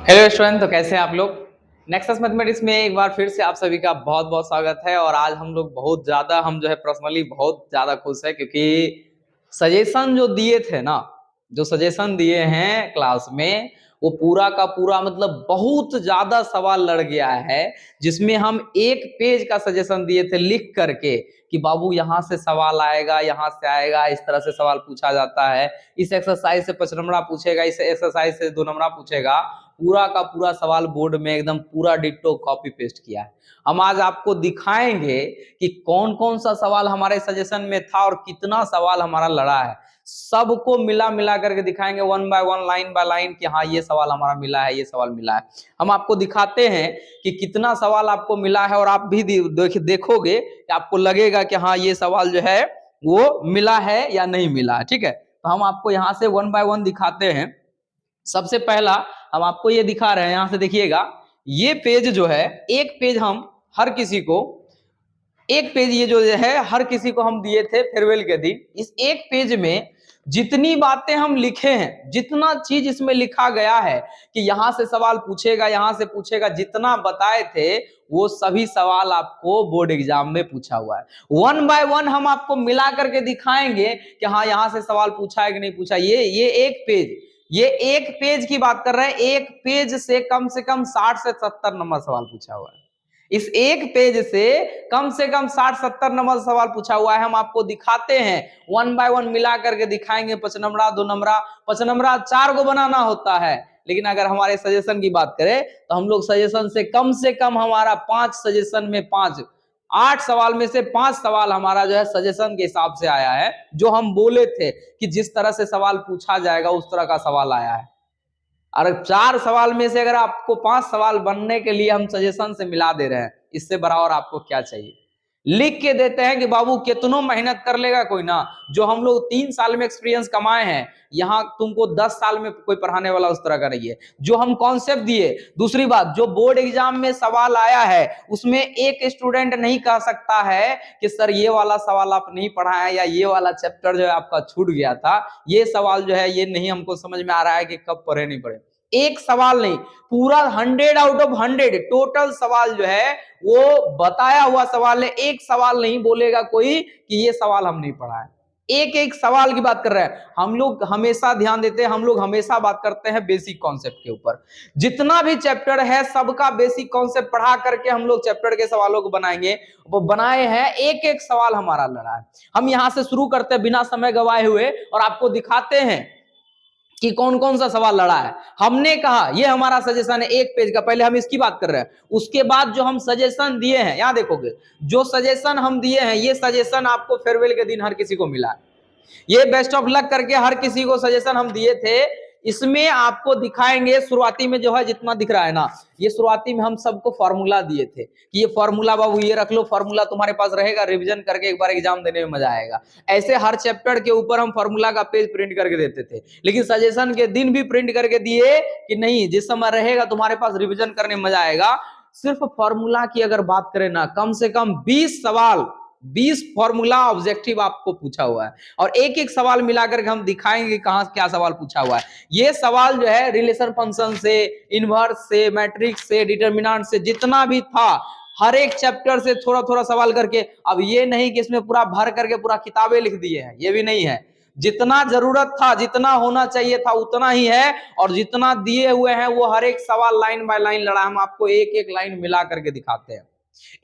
Hello student, तो कैसे हैं आप लोग। नेक्सस मैथमेटिक्स में एक बार फिर से आप सभी का बहुत बहुत स्वागत है। और आज हम लोग बहुत ज्यादा हम जो है पर्सनली बहुत ज्यादा खुश है, क्योंकि सजेशन जो दिए थे ना, जो सजेशन दिए हैं क्लास में, वो पूरा का पूरा मतलब बहुत ज्यादा सवाल लड़ गया है। जिसमें हम एक पेज का सजेशन दिए थे लिख करके कि बाबू यहाँ से सवाल आएगा, यहाँ से आएगा, इस तरह से सवाल पूछा जाता है, इस एक्सरसाइज से 5 नंबर पूछेगा, इस एक्सरसाइज से 2 नंबर पूछेगा। पूरा का पूरा सवाल बोर्ड में एकदम पूरा डिट्टो कॉपी पेस्ट किया है। हम आज आपको दिखाएंगे कि कौन कौन सा सवाल हमारे सजेशन में था और कितना सवाल हमारा लड़ा है। सबको मिला मिला करके दिखाएंगे, one by one, line by line, कि हाँ ये सवाल हमारा मिला है, ये सवाल मिला है। हम आपको दिखाते हैं कि कितना सवाल आपको मिला है, और आप भी देखोगे कि आपको लगेगा कि हाँ ये सवाल जो है वो मिला है या नहीं मिला है। ठीक है, तो हम आपको यहाँ से वन बाय वन दिखाते हैं। सबसे पहला हम आपको ये दिखा रहे हैं, यहां से देखिएगा। ये पेज जो है, एक पेज हम हर किसी को, एक पेज ये जो है हर किसी को हम दिए थे फेयरवेल के दिन। इस एक पेज में जितनी बातें हम लिखे हैं, जितना चीज इसमें लिखा गया है कि यहां से सवाल पूछेगा, यहां से पूछेगा, जितना बताए थे वो सभी सवाल आपको बोर्ड एग्जाम में पूछा हुआ है। वन बाय वन हम आपको मिला करके दिखाएंगे कि हाँ यहां से सवाल पूछा है कि नहीं पूछा। ये एक पेज की बात कर रहे हैं। एक पेज से कम 60 से 70 नंबर सवाल पूछा हुआ है। इस एक पेज से कम 60-70 नंबर सवाल पूछा हुआ है। हम आपको दिखाते हैं, वन बाय वन मिला करके दिखाएंगे। 5 नंबरा, 2 नंबरा, 5 नंबरा 4 को बनाना होता है। लेकिन अगर हमारे सजेशन की बात करें तो हम लोग सजेशन से कम हमारा 5 सजेशन में 5, 8 सवाल में से 5 सवाल हमारा जो है सजेशन के हिसाब से आया है। जो हम बोले थे कि जिस तरह से सवाल पूछा जाएगा उस तरह का सवाल आया है। और 4 सवाल में से अगर आपको 5 सवाल बनने के लिए हम सजेशन से मिला दे रहे हैं, इससे बड़ा और आपको क्या चाहिए। लिख के देते हैं कि बाबू कितनों मेहनत कर लेगा कोई ना। जो हम लोग 3 साल में एक्सपीरियंस कमाए हैं, यहाँ तुमको 10 साल में कोई पढ़ाने वाला उस तरह का नहीं है। जो हम कॉन्सेप्ट दिए, दूसरी बात, जो बोर्ड एग्जाम में सवाल आया है उसमें एक स्टूडेंट नहीं कह सकता है कि सर ये वाला सवाल आप नहीं पढ़ाए, या ये वाला चैप्टर जो है आपका छूट गया था, ये सवाल जो है ये नहीं हमको समझ में आ रहा है कि कब पढ़े नहीं पढ़े। एक सवाल नहीं, पूरा 100 आउट ऑफ 100 टोटल सवाल जो है वो बताया हुआ सवाल है। एक सवाल नहीं बोलेगा कोई कि ये सवाल हम नहीं पढ़ा है। एक एक सवाल की बात कर रहे हैं। हम लोग हमेशा ध्यान देते हैं, हम लोग हमेशा बात करते हैं बेसिक कॉन्सेप्ट के ऊपर। जितना भी चैप्टर है सबका बेसिक कॉन्सेप्ट पढ़ा करके हम लोग चैप्टर के सवालों को बनाएंगे। वो बनाए हैं, एक एक सवाल हमारा लड़ा है। हम यहां से शुरू करते हैं बिना समय गवाए हुए, और आपको दिखाते हैं कि कौन कौन सा सवाल लड़ा है। हमने कहा ये हमारा सजेशन है एक पेज का, पहले हम इसकी बात कर रहे हैं। उसके बाद जो हम सजेशन दिए हैं, यहां देखोगे जो सजेशन हम दिए हैं, ये सजेशन आपको फेयरवेल के दिन हर किसी को मिला है। ये बेस्ट ऑफ लक करके हर किसी को सजेशन हम दिए थे। इसमें आपको दिखाएंगे, शुरुआती में जो है जितना दिख रहा है ना, ये शुरुआती में हम सबको फॉर्मूला दिए थे कि ये फॉर्मूला बाबू ये रख लो, फॉर्मूला तुम्हारे पास रहेगा, रिवीजन करके एक बार एग्जाम देने में मजा आएगा। ऐसे हर चैप्टर के ऊपर हम फॉर्मूला का पेज प्रिंट करके देते थे। लेकिन सजेशन के दिन भी प्रिंट करके दिए कि नहीं, जिस समय रहेगा तुम्हारे पास रिवीजन करने में मजा आएगा। सिर्फ फॉर्मूला की अगर बात करें ना, कम से कम 20 सवाल, 20 फॉर्मूला ऑब्जेक्टिव आपको पूछा हुआ है। और एक एक सवाल मिलाकर हम दिखाएंगे कहां क्या सवाल पूछा हुआ है। ये सवाल जो है रिलेशन फंक्शन से, इनवर्स से, मैट्रिक्स से, डिटर्मिनेंट से, जितना भी था हर एक चैप्टर से थोड़ा थोड़ा सवाल करके। अब ये नहीं कि इसमें पूरा भर करके पूरा किताबें लिख दिए हैं, ये भी नहीं है। जितना जरूरत था, जितना होना चाहिए था उतना ही है। और जितना दिए हुए हैं वो हर एक सवाल लाइन बाय लाइन लड़ा। हम आपको एक एक लाइन मिला करके दिखाते हैं,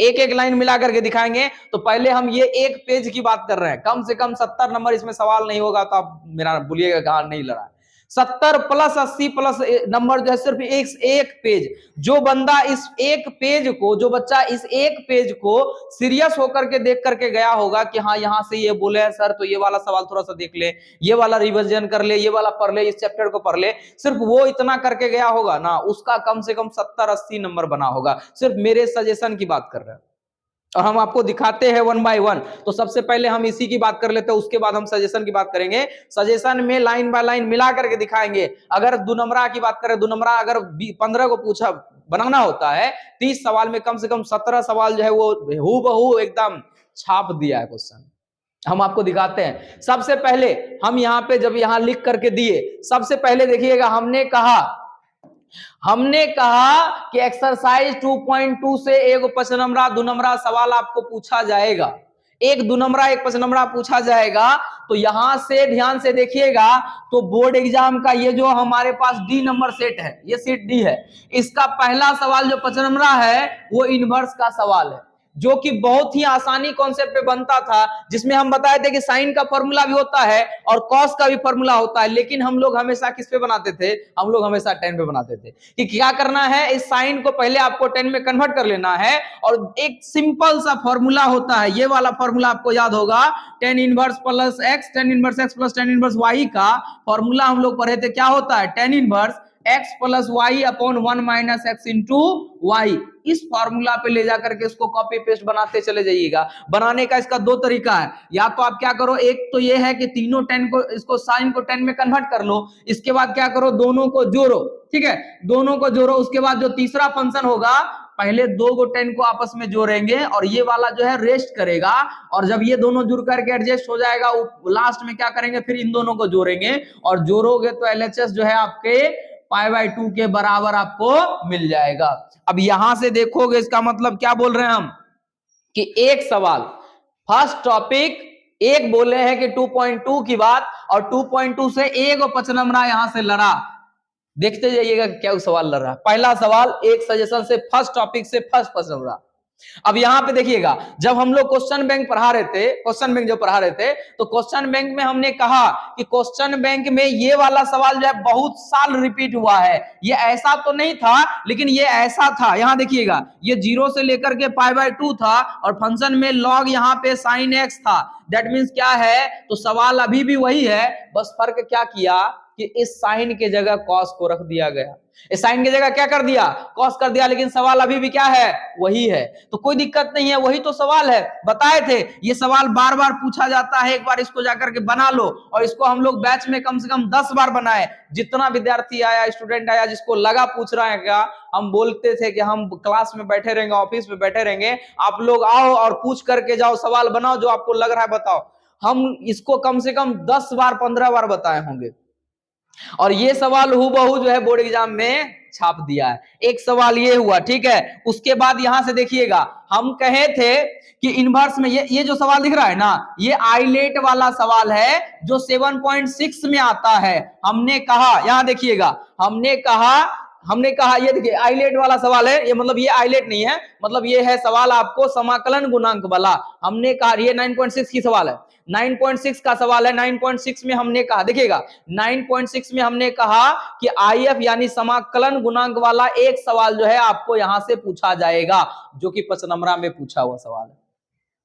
एक एक लाइन मिला करके दिखाएंगे। तो पहले हम ये एक पेज की बात कर रहे हैं। कम से कम 70 नंबर इसमें सवाल नहीं होगा तो आप मेरा बोलिएगा कहा नहीं लड़ा। 70 प्लस 80 प्लस नंबर जो है सिर्फ एक पेज। जो बंदा इस एक पेज को, जो बच्चा इस एक पेज को सीरियस होकर के देख करके गया होगा कि हाँ यहां से ये बोले हैं सर, तो ये वाला सवाल थोड़ा सा देख ले, ये वाला रिवीजन कर ले, ये वाला पढ़ ले, इस चैप्टर को पढ़ ले, सिर्फ वो इतना करके गया होगा ना, उसका कम से कम 70-80 नंबर बना होगा। सिर्फ मेरे सजेशन की बात कर रहे हैं और हम आपको दिखाते हैं वन बाय वन। तो सबसे पहले हम इसी की बात कर लेते हैं, उसके बाद हम सजेशन की बात करेंगे। सजेशन में लाइन बाय लाइन मिला करके दिखाएंगे। अगर 2 नंबरा की बात करें, 2 नंबरा अगर 15 को पूछा बनाना होता है, 30 सवाल में कम से कम 17 सवाल जो है वो हूबहू एकदम छाप दिया है क्वेश्चन। हम आपको दिखाते हैं। सबसे पहले हम यहाँ पे जब यहाँ लिख करके दिए, सबसे पहले देखिएगा हमने कहा हमने कहा कि एक्सरसाइज 2.2 से एक 5 नंबरा 2 नंबरा सवाल आपको पूछा जाएगा, एक 2 नंबरा एक 5 नंबरा पूछा जाएगा। तो यहां से ध्यान से देखिएगा, तो बोर्ड एग्जाम का ये जो हमारे पास डी नंबर सेट है, ये सेट डी है, इसका पहला सवाल जो 5 नंबरा है वो इनवर्स का सवाल है, जो कि बहुत ही आसानी कॉन्सेप्ट पे बनता था, जिसमें हम बताए थे कि साइन का फॉर्मूला भी होता है और कॉस का भी फॉर्मूला होता है, लेकिन हम लोग हमेशा किस पे बनाते थे, हम लोग हमेशा टेन पे बनाते थे। कि क्या करना है, इस साइन को पहले आपको टेन में कन्वर्ट कर लेना है, और एक सिंपल सा फॉर्मूला होता है, ये वाला फॉर्मूला आपको याद होगा, tan inverse plus x, tan inverse x plus tan inverse y का फॉर्मूला हम लोग पढ़े थे। क्या होता है, tan inverse x plus y upon 1 minus x into y. इस फॉर्मूला पे ले जाकर के इसको कॉपी पेस्ट बनाते चले जाइएगा। बनाने का इसका दो तरीका है, या तो आप क्या करो, एक तो ये है कि तीनों 10 को, इसको साइन को 10 में कन्वर्ट कर लो, इसके बाद क्या करो, दोनों को जोड़ो, ठीक है, दोनों को जोड़ो, उसके बाद जो तीसरा फंक्शन होगा, पहले दो को 10 को आपस में जोड़ेंगे और ये वाला जो है रेस्ट करेगा, और जब ये दोनों जुड़ करके एडजस्ट हो जाएगा, लास्ट में क्या करेंगे, फिर इन दोनों को जोड़ेंगे, और जोड़ोगे तो एलएचएस जो है आपके पाई बाई 2 के बराबर आपको मिल जाएगा। अब यहां से देखोगे, इसका मतलब क्या बोल रहे हैं हम, कि एक सवाल फर्स्ट टॉपिक एक बोले हैं कि 2.2 की बात, और 2.2 से एक और 5 नंबरा यहां से लड़ा, देखते जाइएगा क्या सवाल लड़ रहा है। पहला सवाल एक सजेशन से फर्स्ट टॉपिक से फर्स्ट 5 नंबरा। अब यहां पे देखिएगा, जब हम लोग क्वेश्चन बैंक पढ़ा रहे थे, क्वेश्चन बैंक जो पढ़ा रहे थे, तो क्वेश्चन बैंक में हमने कहा कि क्वेश्चन बैंक में ये वाला सवाल जो है बहुत साल रिपीट हुआ है। ये ऐसा तो नहीं था, लेकिन ये ऐसा था। यहां देखिएगा, ये 0 से लेकर के पाई बाई 2 था, और फंक्शन में लॉग यहां पे साइन एक्स था। दैट मीन्स क्या है, तो सवाल अभी भी वही है, बस फर्क क्या किया कि इस साइन के जगह कॉस को रख दिया गया, इस साइन की जगह क्या कर दिया, कॉस कर दिया, लेकिन सवाल अभी भी क्या है, वही है। तो कोई दिक्कत नहीं है, वही तो सवाल है। बताए थे ये सवाल बार बार पूछा जाता है, एक बार इसको जाकर के बना लो, और इसको हम लोग बैच में कम से कम 10 बार बनाए। जितना विद्यार्थी आया, स्टूडेंट आया, जिसको लगा पूछ रहा है क्या, हम बोलते थे कि हम क्लास में बैठे रहेंगे, ऑफिस में बैठे रहेंगे, आप लोग आओ और पूछ करके जाओ, सवाल बनाओ जो आपको लग रहा है बताओ। हम इसको कम से कम 10 बार 15 बार बताए होंगे, और ये सवाल हूबहू जो है बोर्ड एग्जाम में छाप दिया है। एक सवाल ये हुआ, ठीक है। उसके बाद यहां से देखिएगा, हम कहे थे कि इनवर्स में ये जो सवाल दिख रहा है ना, ये आइलेट वाला सवाल है जो 7.6 में आता है। हमने कहा, यहां देखिएगा, हमने कहा ये देखिए आइलेट वाला सवाल है, ये मतलब ये आइलेट नहीं है, मतलब ये है सवाल आपको समाकलन गुणांक वाला। हमने कहा ये 9.6 की सवाल है, 9.6 का सवाल है। 9.6 में हमने कहा, देखिएगा 9.6 में हमने कहा कि आईएफ यानी समाकलन गुणांक वाला एक सवाल जो है आपको यहां से पूछा जाएगा, जो कि 5 नंबरा में पूछा हुआ सवाल है,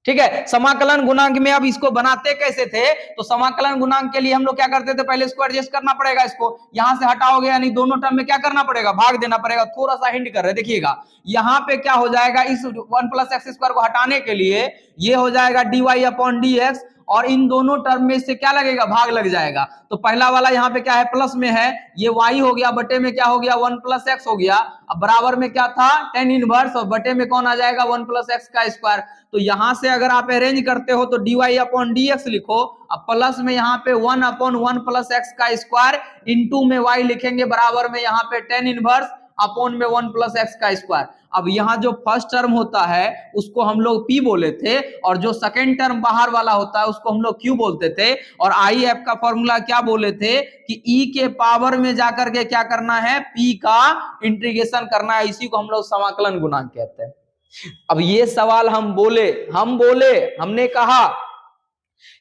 ठीक है। समाकलन गुणांक में अब इसको बनाते कैसे थे, तो समाकलन गुणांक के लिए हम लोग क्या करते थे, पहले इसको एडजस्ट करना पड़ेगा, इसको यहां से हटाओगे यानी दोनों टर्म में क्या करना पड़ेगा, भाग देना पड़ेगा। थोड़ा सा हिंट कर रहे, देखिएगा यहां पे क्या हो जाएगा, इस 1 प्लस एक्स स्क्वायर को हटाने के लिए ये हो जाएगा d y upon d x, और इन दोनों टर्म में से क्या लगेगा, भाग लग जाएगा। तो पहला वाला यहाँ पे क्या है, प्लस में है, ये y हो गया, बटे में क्या हो गया, 1 प्लस एक्स हो गया। अब बराबर में क्या था, tan इनवर्स, और बटे में कौन आ जाएगा, 1 प्लस एक्स का स्क्वायर। तो यहां से अगर आप अरेंज करते हो तो d y upon d x लिखो, अब प्लस में यहाँ पे 1 अपॉन 1 प्लस एक्स का स्क्वायर, इंटू में y लिखेंगे, बराबर में यहाँ पे tan इनवर्स अपॉन में 1 प्लस एक्स का स्क्वायर। अब यहाँ जो फर्स्ट टर्म होता है उसको हम लोग p बोले थे, और जो सेकंड टर्म बाहर वाला होता है उसको हम लोग q बोलते थे। और आई एफ का फॉर्मूला क्या बोले थे कि e के पावर में जाकर के क्या करना है, p का इंटीग्रेशन करना है, इसी को हम लोग समाकलन गुणांक कहते हैं। अब ये सवाल हमने कहा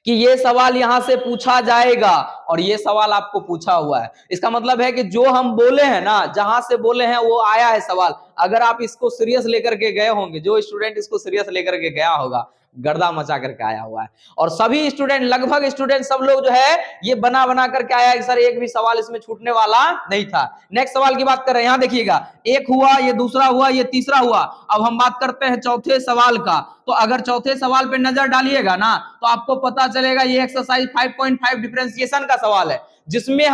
कि ये सवाल यहां से पूछा जाएगा, और ये सवाल आपको पूछा हुआ है। इसका मतलब है कि जो हम बोले हैं ना, जहां से बोले हैं वो आया है सवाल। अगर आप इसको सीरियस लेकर के गए होंगे, जो स्टूडेंट इसको सीरियस लेकर के गया होगा, गर्दा मचा करके आया हुआ है। और सभी स्टूडेंट, लगभग स्टूडेंट सब लोग जो है ये बना बना करके आया है, सर एक भी सवाल इसमें छूटने वाला नहीं था। नेक्स्ट सवाल की बात कर रहे हैं, यहां देखिएगा, एक हुआ, ये दूसरा हुआ, ये तीसरा हुआ। अब हम बात करते हैं चौथे सवाल का। तो अगर चौथे सवाल पे नजर डालिएगा ना, तो आपको पता चलेगा ये एक्सरसाइज 5.5 डिफरेंशिएशन का सवाल है, जिसमें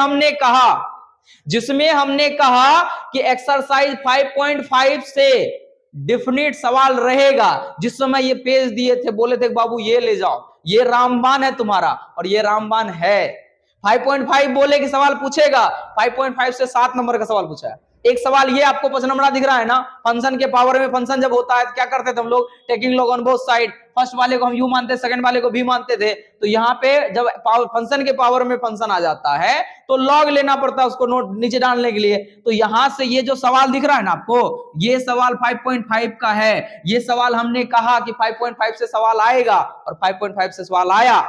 हमने कहा कि एक्सरसाइज 5.5 से डिफिनिट सवाल रहेगा। जिस समय ये पेज दिए थे, बोले थे बाबू ये ले जाओ, ये रामबाण है तुम्हारा, और ये रामबाण है। 5.5 बोले कि सवाल पूछेगा, 5.5 से 7 नंबर का सवाल पूछा है। एक सवाल ये आपको 5 नंबर दिख रहा है ना, फंक्शन के पावर में फंक्शन जब होता है तो क्या करते थे हम लोग, taking log on both side, first वाले को हम यू मानते, सेकंड वाले को भी मानते थे। तो यहाँ पे जब फंक्शन के पावर में फंक्शन आ जाता है तो लॉग लेना पड़ता है उसको नोट नीचे डालने के लिए। तो यहां से ये जो सवाल दिख रहा है ना आपको, ये सवाल 5.5 का है। ये सवाल हमने कहा कि 5.5 से सवाल आएगा और 5.5 से सवाल आया।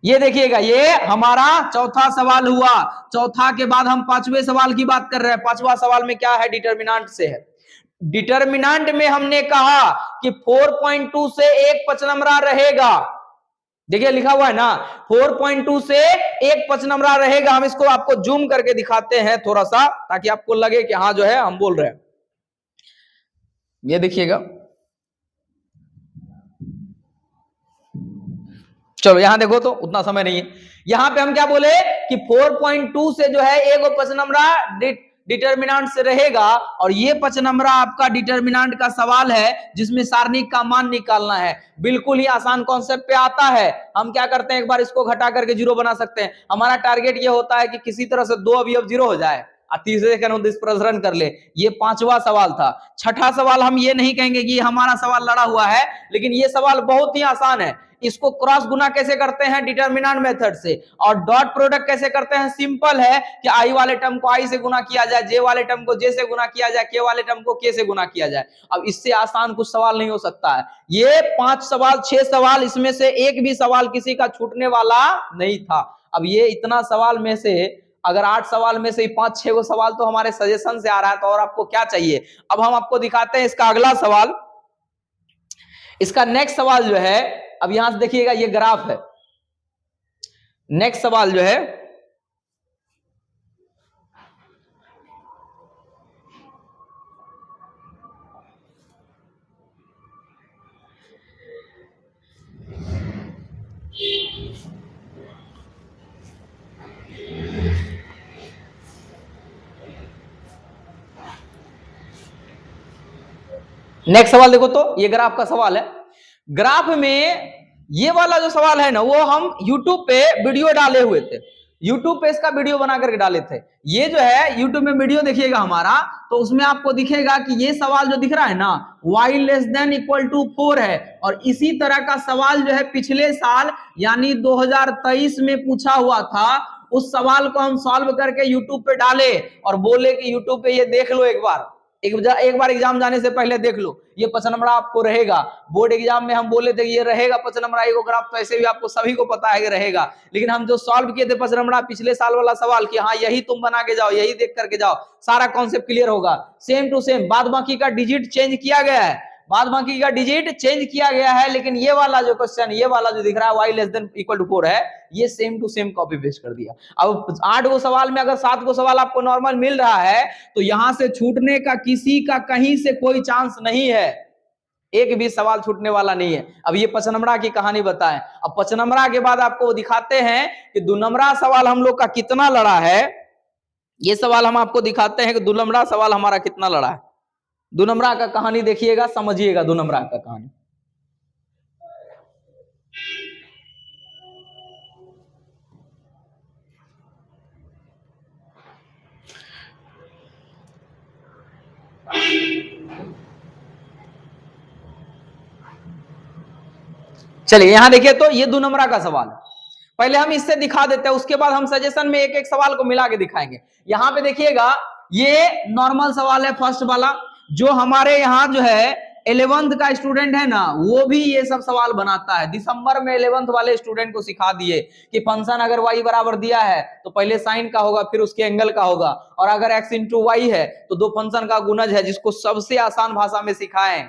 ये देखिएगा, ये हमारा चौथा सवाल हुआ। चौथा के बाद हम पांचवें सवाल की बात कर रहे हैं। पांचवा सवाल में क्या है, डिटर्मिनेंट से है। डिटर्मिनेंट में हमने कहा कि 4.2 से एक 5 नंबरा रहेगा। देखिए लिखा हुआ है ना, 4.2 से एक 5 नंबरा रहेगा। हम इसको आपको जूम करके दिखाते हैं थोड़ा सा, ताकि आपको लगे कि हाँ जो है हम बोल रहे हैं। ये देखिएगा, चलो यहां देखो तो उतना समय नहीं है। यहां पे हम क्या बोले कि 4.2 से जो है एक 5 नंबरा डिटर्मिनेंट से रहेगा, और ये 5 नंबरा आपका डिटर्मिनेंट का सवाल है जिसमें सारणिक का मान निकालना है। बिल्कुल ही आसान कॉन्सेप्ट पे आता है। हम क्या करते हैं, एक बार इसको घटा करके जीरो बना सकते हैं। हमारा टारगेट ये होता है कि किसी तरह से 2 अवयव जीरो हो जाए और तीसरे के अनुदिश प्रसरण कर ले। ये पांचवा सवाल था। छठा सवाल हम ये नहीं कहेंगे कि हमारा सवाल लड़ा हुआ है, लेकिन ये सवाल बहुत ही आसान है। इसको क्रॉस गुना कैसे करते हैं, डिटर्मिनेंट मेथड से। और डॉट प्रोडक्ट कैसे करते हैं, सिंपल है कि आई वाले टर्म को आई से गुना किया जाए, जे वाले टर्म को जे से गुना किया जाए, के वाले टर्म को के से गुना किया जाए। अब इससे आसान कुछ सवाल नहीं हो सकता है। ये 5 सवाल 6 सवाल, इसमें से एक भी सवाल किसी का छूटने वाला नहीं था। अब ये इतना सवाल में से अगर 8 सवाल में से 5-6 को सवाल तो हमारे सजेशन से आ रहा है, तो और आपको क्या चाहिए। अब हम आपको दिखाते हैं इसका अगला सवाल। इसका नेक्स्ट सवाल जो है, अब यहां से देखिएगा, ये ग्राफ है। नेक्स्ट सवाल जो है, नेक्स्ट सवाल देखो तो ये ग्राफ का सवाल है। ग्राफ में ये वाला जो सवाल है ना, वो हम YouTube पे वीडियो डाले हुए थे। YouTube पे इसका वीडियो बना करके डाले थे। ये जो है YouTube में वीडियो देखिएगा हमारा, तो उसमें आपको दिखेगा कि ये सवाल जो दिख रहा है ना, y less than equal to 4 है। और इसी तरह का सवाल जो है पिछले साल यानी 2023 में पूछा हुआ था। उस सवाल को हम सॉल्व करके YouTube पे डाले और बोले कि YouTube पे ये देख लो, एक बार एग्जाम जाने से पहले देख लो, ये 5 नंबर आपको रहेगा। बोर्ड एग्जाम में हम बोले थे ये रहेगा 5 नंबर को ग्राफ, तो ऐसे भी आपको सभी को पता है कि रहेगा। लेकिन हम जो सॉल्व किए थे 5 नंबर पिछले साल वाला सवाल कि हाँ यही तुम बना के जाओ, यही देख करके जाओ, सारा कॉन्सेप्ट क्लियर होगा। सेम टू सेम बाद बाकी का डिजिट चेंज किया गया है, बाद बाकी का डिजिट चेंज किया गया है, लेकिन ये वाला जो क्वेश्चन, ये वाला जो दिख रहा है y less than equal to 4 है, ये same to same copy paste कर दिया। अब 8 गो सवाल में अगर 7 गो सवाल आपको नॉर्मल मिल रहा है, तो यहां से छूटने का किसी का कहीं से कोई चांस नहीं है, एक भी सवाल छूटने वाला नहीं है। अब ये 5 नंबरा की कहानी बताएं। अब 5 नंबरा के बाद आपको दिखाते हैं कि 2 नंबरा सवाल हम लोग का कितना लड़ा है। ये सवाल हम आपको दिखाते हैं कि 2 नंबरा सवाल हमारा कितना लड़ा है। 2 नंबरा का कहानी देखिएगा, समझिएगा 2 नंबरा का कहानी। चलिए यहां देखिए, तो ये 2 नंबरा का सवाल है। पहले हम इससे दिखा देते हैं, उसके बाद हम सजेशन में एक एक सवाल को मिला के दिखाएंगे। यहां पे देखिएगा, ये नॉर्मल सवाल है फर्स्ट वाला। जो हमारे यहाँ जो है 11th का स्टूडेंट है ना, वो भी ये सब सवाल बनाता है। दिसंबर में 11th वाले स्टूडेंट को सिखा दिए कि फंक्शन अगर y बराबर दिया है तो पहले साइन का होगा, फिर उसके एंगल का होगा, और अगर x इंटू वाई है तो 2 फंक्शन का गुणज है, जिसको सबसे आसान भाषा में सिखाएं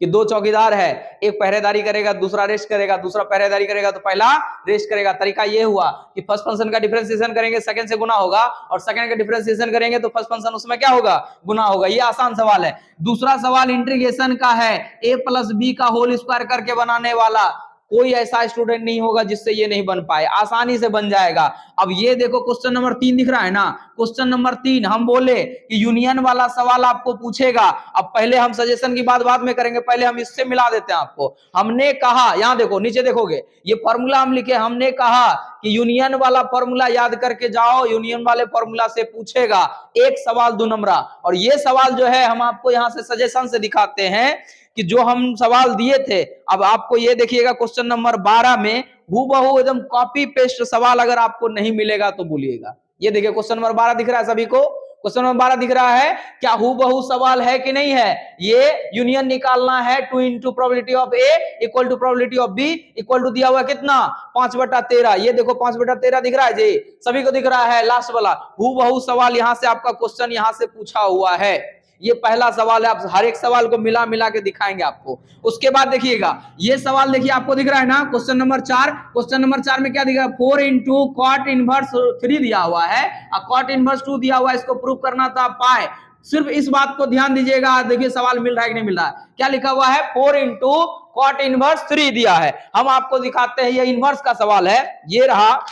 कि 2 चौकीदार है, एक पहरेदारी करेगा, दूसरा रेस्ट करेगा, दूसरा पहरेदारी करेगा तो पहला रेस्ट करेगा। तरीका ये हुआ कि फर्स्ट फंक्शन का डिफरेंशिएशन करेंगे, सेकंड से गुना होगा, और सेकंड का डिफरेंशिएशन करेंगे तो फर्स्ट फंक्शन उसमें क्या होगा, गुना होगा। ये आसान सवाल है। दूसरा सवाल इंटीग्रेशन का है, a प्लस बी का होल स्क्वायर करके बनाने वाला। कोई ऐसा स्टूडेंट नहीं होगा जिससे ये नहीं बन पाए, आसानी से बन जाएगा। अब ये देखो क्वेश्चन नंबर 3 दिख रहा है ना, क्वेश्चन नंबर 3 हम बोले कि यूनियन वाला सवाल आपको पूछेगा। अब पहले हम सजेशन की बात बाद में करेंगे, पहले हम इससे मिला देते हैं आपको। हमने कहा, यहां देखो नीचे देखोगे ये फॉर्मूला हम लिखे, हमने कहा कि यूनियन वाला फॉर्मूला याद करके जाओ, यूनियन वाले फॉर्मूला से पूछेगा एक सवाल 2 नंबरा। और ये सवाल जो है हम आपको यहां से सजेशन से दिखाते हैं कि जो हम सवाल दिए थे। अब आपको ये देखिएगा क्वेश्चन नंबर 12 में हूबहू एकदम कॉपी पेस्ट सवाल अगर आपको नहीं मिलेगा तो बोलिएगा। ये देखिए क्वेश्चन नंबर 12 दिख रहा है सभी को, क्वेश्चन नंबर 12 दिख रहा है, क्या हूबहू सवाल है कि नहीं है? ये यूनियन निकालना है 2 into probability of A equal to probability of B equal to दिया हुआ कितना 5/13। ये देखो 5/13 दिख रहा है जी, सभी को दिख रहा है। लास्ट वाला हूबहू सवाल यहां से आपका क्वेश्चन यहां से पूछा हुआ है, ये पहला सवाल है। आप हर एक सवाल को मिला मिला के दिखाएंगे आपको। उसके बाद देखिएगा ये सवाल देखिए आपको दिख रहा है ना, क्वेश्चन नंबर 4। क्वेश्चन नंबर 4 में क्या दिखा, 4 इंटू कॉट इनवर्स 3 दिया हुआ है और कॉट इनवर्स 2 दिया हुआ है, इसको प्रूव करना था पाए। सिर्फ इस बात को ध्यान दीजिएगा, देखिए सवाल मिल रहा है कि नहीं मिल रहा है। क्या लिखा हुआ है, 4 इंटू कॉट इनवर्स 3 दिया है। हम आपको दिखाते हैं ये इनवर्स का सवाल है, ये रहा।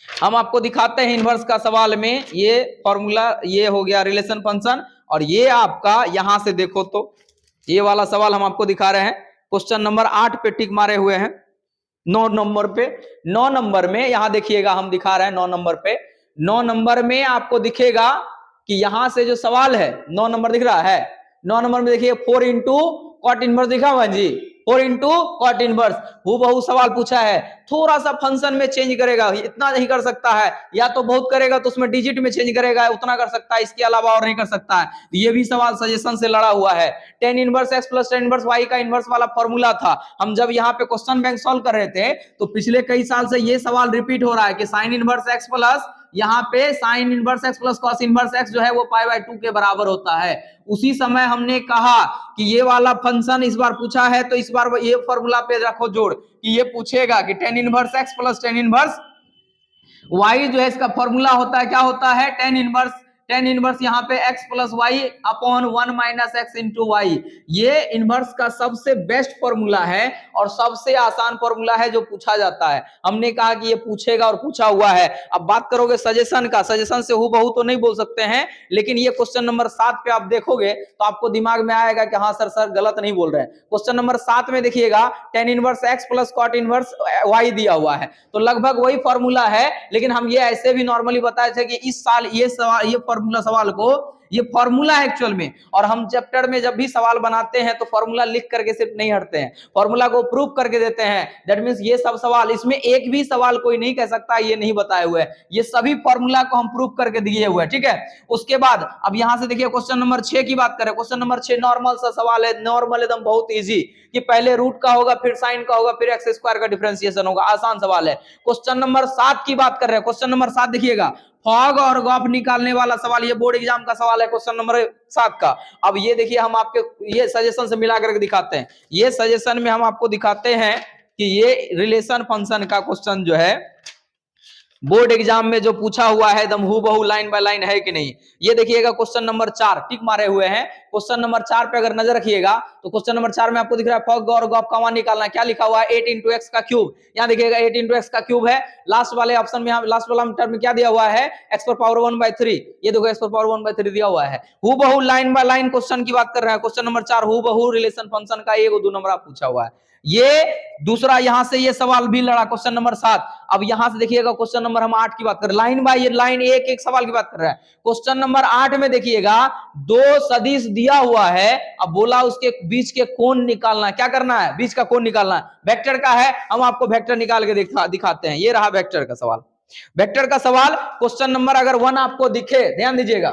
हम आपको दिखाते हैं इनवर्स का सवाल में ये फॉर्मूला, ये हो गया रिलेशन फंक्शन। और ये आपका यहां से देखो तो ये वाला सवाल हम आपको दिखा रहे हैं, क्वेश्चन नंबर 8 पे टिक मारे हुए हैं, 9 नंबर पे। 9 नंबर में यहां देखिएगा हम दिखा रहे हैं 9 नंबर पे। 9 नंबर में आपको दिखेगा कि यहां से जो सवाल है 9 नंबर दिख रहा है, 9 नंबर में देखिए 4 इंटू कॉट इनवर्स दिखा हुआ है जी, 4 इंटू कॉट इनवर्स। हूबहू सवाल पूछा है, थोड़ा सा फंक्शन में चेंज करेगा, इतना नहीं कर सकता है, या तो बहुत करेगा तो उसमें डिजिट में चेंज करेगा, उतना कर सकता है, इसके अलावा और नहीं कर सकता है। ये भी सवाल सजेशन से लड़ा हुआ है। tan inverse x plus tan inverse y का इनवर्स वाला फॉर्मूला था। हम जब यहाँ पे क्वेश्चन बैंक सॉल्व कर रहे थे तो पिछले कई साल से ये सवाल रिपीट हो रहा है कि साइन इनवर्स x प्लस, यहाँ पे sign inverse x plus cos inverse x जो है वो π/2 के बराबर होता है। उसी समय हमने कहा कि ये वाला फंक्शन इस बार पूछा है तो इस बार ये फॉर्मूला पे रखो जोड़ कि ये पूछेगा कि tan inverse x plus tan inverse y जो है इसका फॉर्मूला होता है, क्या होता है, tan इनवर्स यहाँ पे x plus y upon 1 minus x into y. ये इनवर्स का सबसे बेस्ट फॉर्मूला है और सबसे आसान फॉर्मूला है जो पूछा जाता है। हमने कहा कि ये पूछेगा और पूछा हुआ है। अब बात करोगे सजेशन का, सजेशन से हूबहू तो नहीं बोल सकते हैं, लेकिन ये क्वेश्चन नंबर 7 पे आप देखोगे तो आपको दिमाग में आएगा कि हाँ सर गलत नहीं बोल रहे हैं। क्वेश्चन नंबर 7 में देखिएगा tan inverse x plus cot inverse y दिया हुआ है, तो लगभग वही फॉर्मूला है। लेकिन हम ये ऐसे भी नॉर्मली बताए थे कि इस साल ये फॉर्मूला सवाल को, ये फॉर्मूला एक्चुअल में, और हम चैप्टर में जब भी सवाल बनाते हैं तो फॉर्मूला लिख करके सिर्फ नहीं हटते हैं, फॉर्मूला को प्रूव करके देते हैं। दैट मींस ये सब सवाल, इसमें एक भी सवाल कोई नहीं कह सकता ये नहीं बताए हुए, ये सभी फॉर्मूला को हम प्रूव करके दिए हुए हैं, ठीक है। उसके बाद अब यहां से देखिए क्वेश्चन नंबर 6 की बात करें। क्वेश्चन नंबर 6 नॉर्मल सा सवाल है, नॉर्मल एकदम बहुत इजी, कि पहले रूट का होगा, फिर साइन का होगा, फिर एक्स स्क्वायर का डिफरेंशिएशन होगा, आसान सवाल है। क्वेश्चन नंबर 7 की बात कर रहे हैं। क्वेश्चन नंबर 7 देखिएगा, फॉग और गॉफ निकालने वाला सवाल, ये बोर्ड एग्जाम का सवाल है क्वेश्चन नंबर 7 का। अब ये देखिए हम आपके ये सजेशन से मिला करके दिखाते हैं, ये सजेशन में हम आपको दिखाते हैं कि ये रिलेशन फंक्शन का क्वेश्चन जो है बोर्ड एग्जाम में जो पूछा हुआ है एकदम हूबहू लाइन बाय लाइन है कि नहीं। ये देखिएगा क्वेश्चन नंबर 4 टिक मारे हुए हैं। क्वेश्चन नंबर 4 पे अगर नजर रखिएगा तो क्वेश्चन नंबर 4 में आपको दिख रहा है फॉग और गॉफ का मान निकालना है। क्या लिखा हुआ है, 8 इंटू एक्स का क्यूब। यहाँ देखिएगा 8 इंटू एक्स का क्यूब है। लास्ट वाले ऑप्शन में, लास्ट वाला टर्म में क्या दिया हुआ है, एक्स पर पावर 1/3। ये देखो एक्स पर पावर 1/3 दिया हुआ है। हूबहू लाइन बाय लाइन क्वेश्चन की बात कर रहे हैं। क्वेश्चन नंबर 4 हूबहू रिलेशन फंक्शन का 1 और 2 नंबर पूछा हुआ है। ये दूसरा यहां से ये सवाल भी लड़ा क्वेश्चन नंबर 7। अब यहां से देखिएगा क्वेश्चन नंबर हम 8 की बात कर रहे हैं, लाइन बाय लाइन एक एक सवाल की बात कर रहे हैं। क्वेश्चन नंबर 8 में देखिएगा 2 सदिश दिया हुआ है, अब बोला उसके बीच के कोण निकालना है। क्या करना है, बीच का कोण निकालना है। वेक्टर का है, हम आपको वेक्टर निकाल के दिखाते हैं। ये रहा वेक्टर का सवाल। वेक्टर का सवाल क्वेश्चन नंबर अगर 1 आपको दिखे, ध्यान दीजिएगा,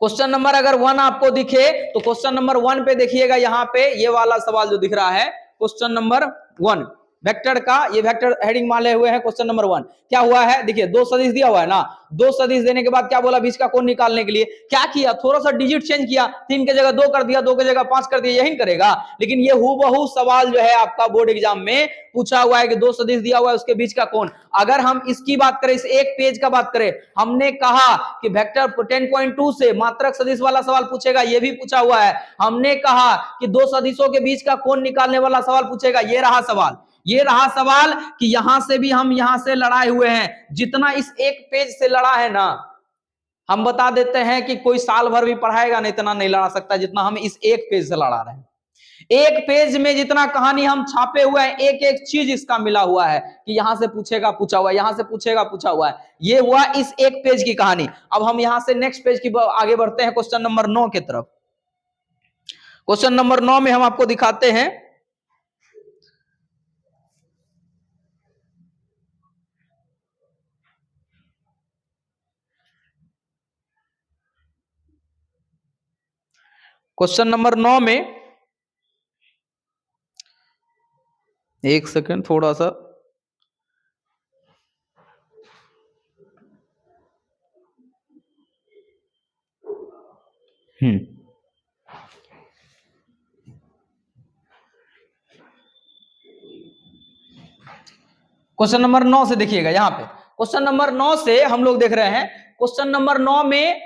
क्वेश्चन नंबर अगर 1 आपको दिखे तो क्वेश्चन नंबर 1 पे देखिएगा, यहाँ पे ये वाला सवाल जो दिख रहा है क्वेश्चन नंबर 1, वेक्टर का, ये वेक्टर हेडिंग माने हुए हैं क्वेश्चन नंबर 1। क्या हुआ है देखिए, दो सदिश दिया हुआ है ना, दो सदिश देने के बाद क्या बोला, बीच का कोण निकालने के लिए क्या किया, थोड़ा सा डिजिट चेंज किया, 3 की जगह 2 कर दिया, 2 की जगह 5 कर दिया, यही करेगा। लेकिन ये हूबहू सवाल जो है आपका बोर्ड एग्जाम में पूछा हुआ है कि दो सदिश दिया हुआ है उसके बीच का कोण। अगर हम इसकी बात करें, इस एक पेज का बात करें, हमने कहा कि वेक्टर 10.2 से मात्रक सदिश वाला सवाल पूछेगा, ये भी पूछा हुआ है। हमने कहा कि दो सदिशों के बीच का कोण निकालने वाला सवाल पूछेगा, ये रहा सवाल, ये रहा सवाल कि यहां से भी हम यहां से लड़ाए हुए हैं। जितना इस एक पेज से लड़ा है ना, हम बता देते हैं कि कोई साल भर भी पढ़ाएगा ना, इतना नहीं लड़ा सकता जितना हम इस एक पेज से लड़ा रहे हैं। एक पेज में जितना कहानी हम छापे हुए हैं, एक एक चीज इसका मिला हुआ है कि यहां से पूछेगा पूछा हुआ है, यहां से पूछेगा पूछा हुआ है। ये हुआ इस एक पेज की कहानी। अब हम यहां से नेक्स्ट पेज की आगे बढ़ते हैं, क्वेश्चन नंबर 9 की तरफ। क्वेश्चन नंबर 9 में हम आपको दिखाते हैं क्वेश्चन नंबर 9 में, एक सेकंड थोड़ा सा, क्वेश्चन नंबर 9 से देखिएगा। यहां पे क्वेश्चन नंबर 9 से हम लोग देख रहे हैं, क्वेश्चन नंबर 9 में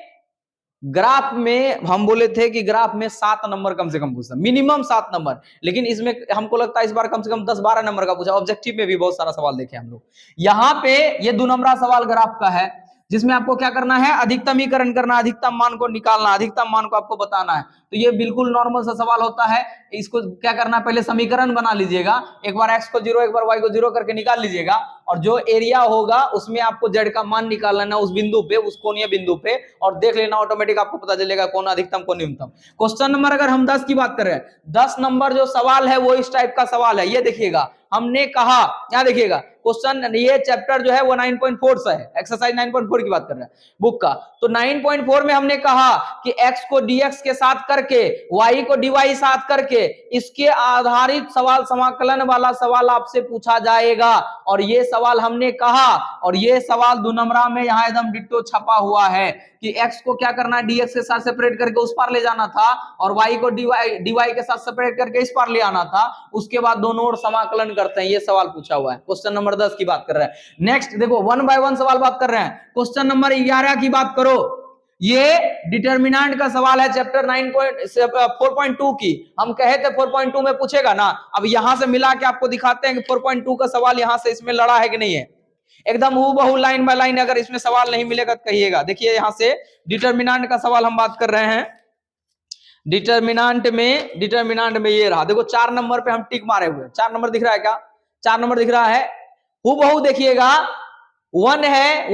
ग्राफ में हम बोले थे कि ग्राफ में 7 नंबर कम से कम पूछा, मिनिमम 7 नंबर, लेकिन इसमें हमको लगता है इस बार कम से कम 10-12 नंबर का पूछा। ऑब्जेक्टिव में भी बहुत सारा सवाल देखे हम लोग। यहाँ पे ये 2 नंबरा सवाल ग्राफ का है, जिसमें आपको क्या करना है, अधिकतमीकरण करना, अधिकतम मान को निकालना, अधिकतम मान को आपको बताना है। तो ये बिल्कुल नॉर्मल सा सवाल होता है। इसको क्या करना है, पहले समीकरण बना लीजिएगा, एक बार x को 0 एक बार y को 0 करके निकाल लीजिएगा, और जो एरिया होगा उसमें आपको z का मान निकाल लेना उस बिंदु पे, उस कोणीय बिंदु पे, और देख लेना ऑटोमेटिक आपको पता चलेगा कौन अधिकतम कौन न्यूनतम। क्वेश्चन नंबर अगर हम 10 की बात कर रहे हैं, 10 नंबर जो सवाल है वो इस टाइप का सवाल है। ये देखिएगा, हमने कहा, क्या देखिएगा क्वेश्चन, ये चैप्टर जो है वो 9.4 से है, एक्सरसाइज 9.4 की बात कर रहे हैं बुक का। तो 9.4 में हमने कहा कि x को dx के साथ करके, y को dy साथ करके, इसके आधारित सवाल समाकलन वाला सवाल आपसे पूछा जाएगा। और ये सवाल हमने कहा, और ये सवाल 2 नंबरा में यहां एकदम डिट्टो छपा हुआ है कि x को क्या करना है, dx के साथ सेपरेट करके उस पार ले जाना था, और y को dy के साथ सेपरेट करके इस पार ले आना था। उसके बाद दोनों ओर समाकलन करते हैं। ये सवाल पूछा हुआ है, क्वेश्चन नंबर 10 की बात कर रहे हैं। नेक्स्ट देखो, 1 बाय 1 सवाल बात कर रहे हैं। क्वेश्चन नंबर 11 की बात करो, ये डिटर्मिनेंट का सवाल है चैप्टर 4.2 की। हम कहे थे 4.2 में पूछेगा ना, अब यहां से मिला के आपको दिखाते हैं कि 4.2 का सवाल यहां से इसमें लड़ा है कि नहीं है। एकदम हूबहू लाइन बाय लाइन, अगर इसमें सवाल नहीं मिलेगा तो कहिएगा। देखिए यहां से डिटर्मिनेंट का सवाल हम बात कर रहे हैं। डिटर्मिनेंट में ये रहा, देखो 4 नंबर पे हम टिक मारे हुए, 4 नंबर दिख रहा है क्या, 4 नंबर दिख रहा है। हूबहू देखिएगा, 1 है,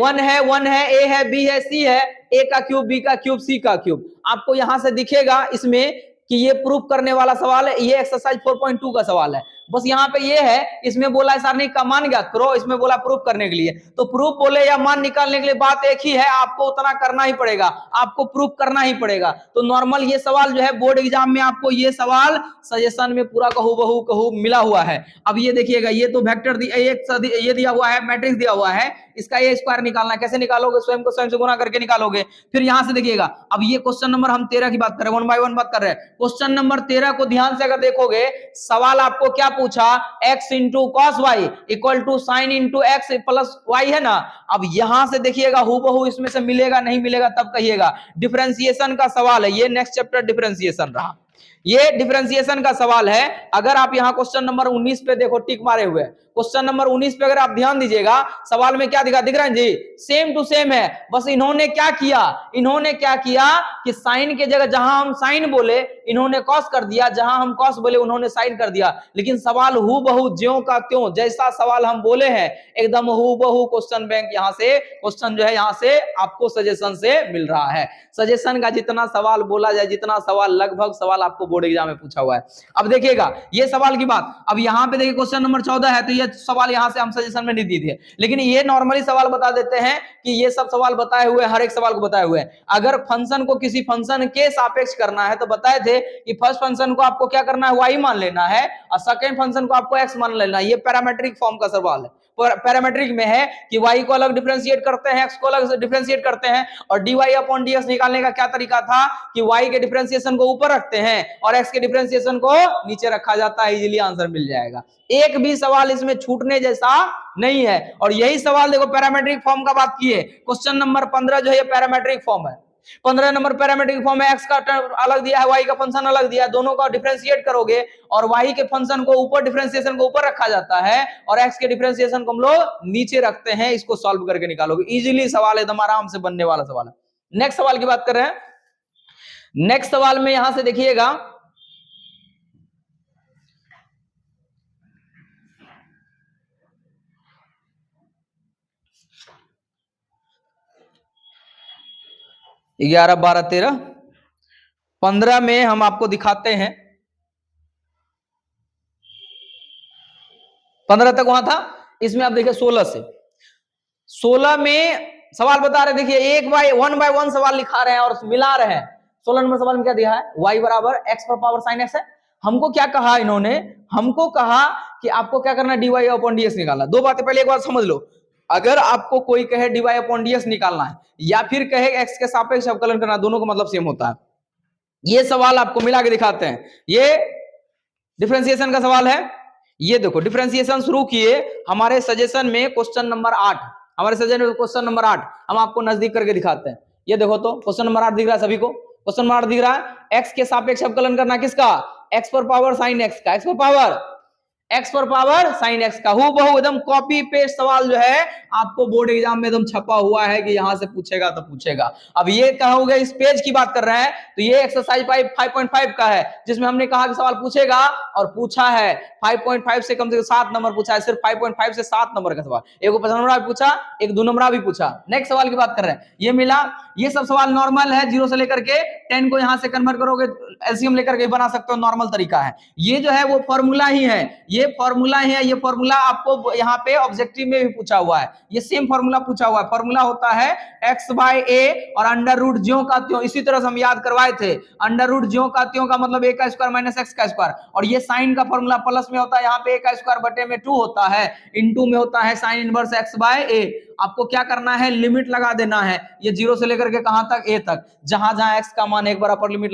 ए है, बी है, सी है, ए का क्यूब, बी का क्यूब, सी का क्यूब। आपको यहां से दिखेगा इसमें कि ये प्रूफ करने वाला सवाल है, ये एक्सरसाइज 4.2 का सवाल है। बस यहाँ पे ये है, इसमें बोला है सारणी का मान ज्ञात करो, इसमें बोला प्रूफ करने के लिए। तो प्रूफ बोले या मान निकालने के लिए बात एक ही है, आपको उतना करना ही पड़ेगा, आपको प्रूफ करना ही पड़ेगा। तो नॉर्मल ये सवाल जो है बोर्ड एग्जाम में आपको ये सवाल सजेशन में पूरा कहू मिला हुआ है। अब ये देखिएगा, ये तो वेक्टर ये दिया हुआ है, मैट्रिक्स दिया हुआ है, इसका ए स्क्वायर निकालना है। कैसे निकालोगे, स्वयं को स्वयं से गुना करके निकालोगे। फिर यहां से देखिएगा, अब ये क्वेश्चन नंबर हम 13 की बात कर रहे हैं, 1 बाय 1 बात कर रहे हैं। क्वेश्चन नंबर 13 को ध्यान से अगर देखोगे, सवाल आपको क्या पूछा, x into cos y equal to sine into x plus y है ना। अब यहां से देखिएगा, हूबहू इसमें से मिलेगा नहीं मिलेगा तब कहिएगा। डिफरेंशिएशन का सवाल है, ये नेक्स्ट चैप्टर डिफरेंशिएशन रहा, ये डिफरेंशिएशन का सवाल है। अगर आप यहां क्वेश्चन नंबर 19 पे देखो टिक मारे हुए, क्वेश्चन नंबर 19 पे अगर आप ध्यान दीजिएगा, सवाल में क्या दिख रहा है जी, सेम टू सेम है। बस इन्होंने क्या किया कि साइन के जगह जहां हम साइन बोले इन्होंने कॉस कर दिया, जहां हम कॉस बोले उन्होंने साइन कर दिया। लेकिन सवाल हूबहू ज्यों का त्यों, जैसा सवाल हम बोले हैं एकदम हूबहू क्वेश्चन बैंक यहां से क्वेश्चन जो है यहां से आपको सजेशन से मिल रहा है। सजेशन का जितना सवाल बोला जाए, जितना सवाल लगभग सवाल आपको बोर्ड एग्जाम में पूछा हुआ है। अब देखिएगा ये सवाल की बात, अब यहाँ पे देखिए क्वेश्चन नंबर 14 है, तो ये सवाल यहाँ से हम सजेशन में नहीं दी थी, लेकिन ये नॉर्मली सवाल बता देते हैं कि ये सब सवाल बताए हुए, हर एक सवाल को बताए हुए हैं। अगर फंक्शन को किसी फंक्शन के सापेक्ष करना है तो बताए थे कि फर्स्ट फंक्शन को आपको क्या करना है, वाई मान लेना है, और सेकंड फंक्शन को आपको एक्स मान लेना है। ये पैरामीट्रिक फॉर्म का सवाल है। पैरामीट्रिक में है कि y को अलग डिफरेंशिएट करते हैं, x को अलग डिफरेंशिएट करते हैं, और dy अपॉन dx निकालने का क्या तरीका था कि y के डिफरेंशिएशन को ऊपर रखते हैं और x के डिफरेंशिएशन को नीचे रखा जाता है, इजीली आंसर मिल जाएगा। एक भी सवाल इसमें छूटने जैसा नहीं है। और यही सवाल देखो पैरामीट्रिक फॉर्म का बात की है, क्वेश्चन नंबर 15 जो है ये पैरामीट्रिक फॉर्म है। 15 नंबर पैरामीट्रिक फॉर्म है, x का टर्म अलग दिया है, y का फंक्शन अलग दिया है, दोनों का डिफरेंशिएट करोगे और y के फंक्शन को ऊपर, डिफरेंशिएशन को ऊपर रखा जाता है और x के डिफरेंशिएशन को हम लोग नीचे रखते हैं। इसको सॉल्व करके निकालोगे, इजीली सवाल एकदम आराम से बनने वाला सवाल है। नेक्स्ट सवाल की बात कर रहे हैं। नेक्स्ट सवाल में यहां से देखिएगा, ग्यारह, 12, 13, 15 में हम आपको दिखाते हैं, 15 तक वहां था, इसमें आप देखिए 16 से 16 में सवाल बता रहे, देखिए वन बाय वन सवाल लिखा रहे हैं और मिला रहे हैं। 16 नंबर सवाल में क्या दिया है, y बराबर x पर पावर साइन x है। हमको क्या कहा इन्होंने, हमको कहा कि आपको क्या करना है, dy अपॉन dx निकालना। दो बातें, पहले एक बात समझ लो, अगर आपको कोई कहे dy अपॉन dx निकालना है या फिर कहे x के सापेक्ष अवकलन करना, दोनों का मतलब सेम होता है। ये सवाल आपको मिला के दिखाते हैं, ये डिफरेंशिएशन का सवाल है। ये देखो डिफरेंशिएशन शुरू किए हमारे सजेशन में क्वेश्चन नंबर 8, हमारे सजेशन में क्वेश्चन नंबर 8 हम आपको नजदीक करके दिखाते हैं। ये देखो तो क्वेश्चन नंबर 8 दिख रहा है सभी को, क्वेश्चन नंबर 8 दिख रहा है, x के सापेक्ष अवकलन करना किसका, x पर पावर साइन x का, x पर पावर साइन x का। हूबहू एकदम कॉपी पेस्ट सवाल जो है आपको बोर्ड एग्जाम में एकदम छपा हुआ है कि यहां से पूछेगा तो पूछेगा। अब ये कहोगे इस पेज की बात कर रहे हैं, तो ये एक्सरसाइज 5.5 का है, जिसमें हमने कहा कि सवाल पूछेगा और पूछा है। 5.5 से कम 7 नंबर पूछा है, सिर्फ 5.5 से 7 नंबर का सवाल, एक 5 नंबर भी पूछा, एक 2 नंबर भी पूछा। नेक्स्ट सवाल की बात कर रहे हैं, ये मिला। ये सब सवाल नॉर्मल है, 0 से लेकर के 10 को यहां से कन्वर्ट करोगे, एलसीएम लेकर के बना सकते हो, नॉर्मल तरीका है। ये जो है वो फॉर्मूला ही है, ये फॉर्मूला ही है। ये फॉर्मूला आपको यहाँ पे ऑब्जेक्टिव में भी पूछा हुआ है, ये सेम फॉर्मूला पूछा हुआ है। फॉर्मूला होता है x बाय a और अंडर रूट ज्यों का त्यों, इसी तरह से हम याद करवाए थे। अंडर रूट ज्यों का त्यों का मतलब a का स्क्वायर माइनस x का स्क्वायर, और ये साइन का फॉर्मूला प्लस में होता है, यहाँ पे a का स्क्वायर बटे में 2 होता है, इनटू में होता है sine inverse x by a। आपको क्या करना है, लिमिट लगा देना है, ये 0 से लेकर के कहां तक, a तक। जहां जहां x का मान, एक बार अपर लिमिट